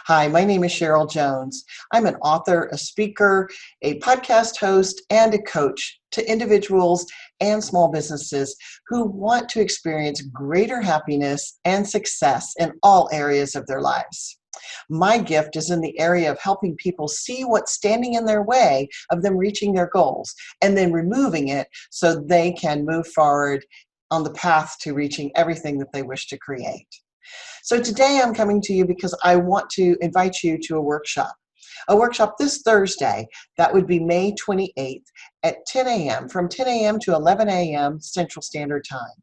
Hi, my name is Cheryl Jones. I'm an author, a speaker, a podcast host, and a coach to individuals and small businesses who want to experience greater happiness and success in all areas of their lives. My gift is in the area of helping people see what's standing in their way of them reaching their goals and then removing it so they can move forward on the path to reaching everything that they wish to create. So today I'm coming to you because I want to invite you to a workshop this Thursday. That would be May 28th at 10 a.m., from 10 a.m. to 11 a.m. Central Standard Time.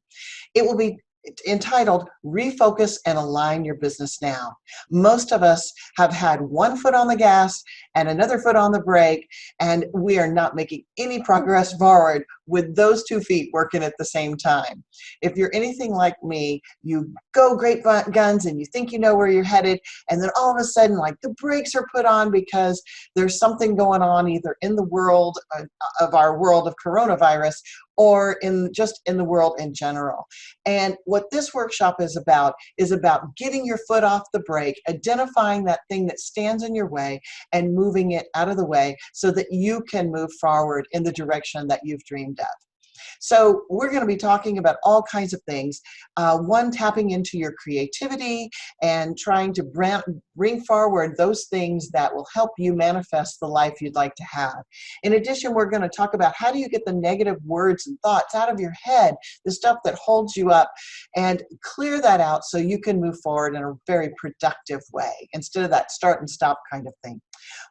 It will be entitled Refocus and Align Your Business Now. Most of us have had one foot on the gas and another foot on the brake, and we are not making any progress forward with those 2 feet working at the same time. If you're anything like me, you go great guns and you think you know where you're headed, and then all of a sudden, like, the brakes are put on because there's something going on either in the world of our world of coronavirus or just in the world in general. And what this workshop is about getting your foot off the brake, identifying that thing that stands in your way and moving it out of the way so that you can move forward in the direction that you've dreamed of. So we're going to be talking about all kinds of things. One, tapping into your creativity and trying to bring forward those things that will help you manifest the life you'd like to have. In addition, we're going to talk about how do you get the negative words and thoughts out of your head, the stuff that holds you up, and clear that out so you can move forward in a very productive way instead of that start and stop kind of thing.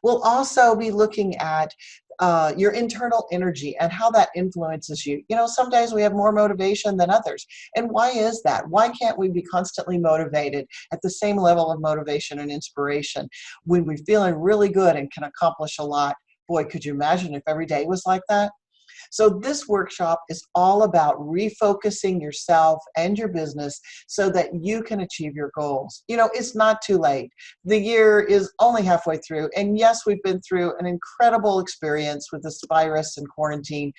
We'll also be looking at your internal energy and how that influences you. You know, some days we have more motivation than others. And why is that? Why can't we be constantly motivated at the same level of motivation and inspiration when we're feeling really good and can accomplish a lot? Boy, could you imagine if every day was like that? So this workshop is all about refocusing yourself and your business so that you can achieve your goals. You know, it's not too late. The year is only halfway through. And yes, we've been through an incredible experience with this virus and quarantine.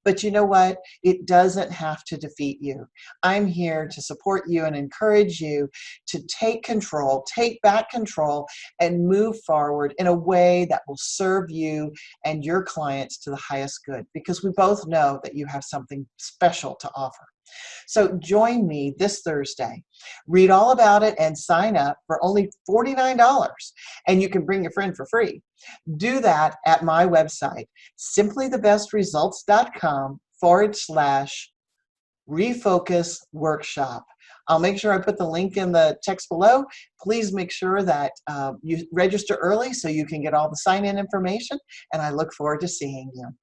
But you know what? It doesn't have to defeat you. I'm here to support you and encourage you to take control, take back control, and move forward in a way that will serve you and your clients to the highest good, because we both know that you have something special to offer. So join me this Thursday. Read all about it and sign up for only $49, and you can bring your friend for free. Do that at my website, simplythebestresults.com/refocus workshop. I'll make sure I put the link in the text below. Please make sure that you register early so you can get all the sign-in information, and I look forward to seeing you.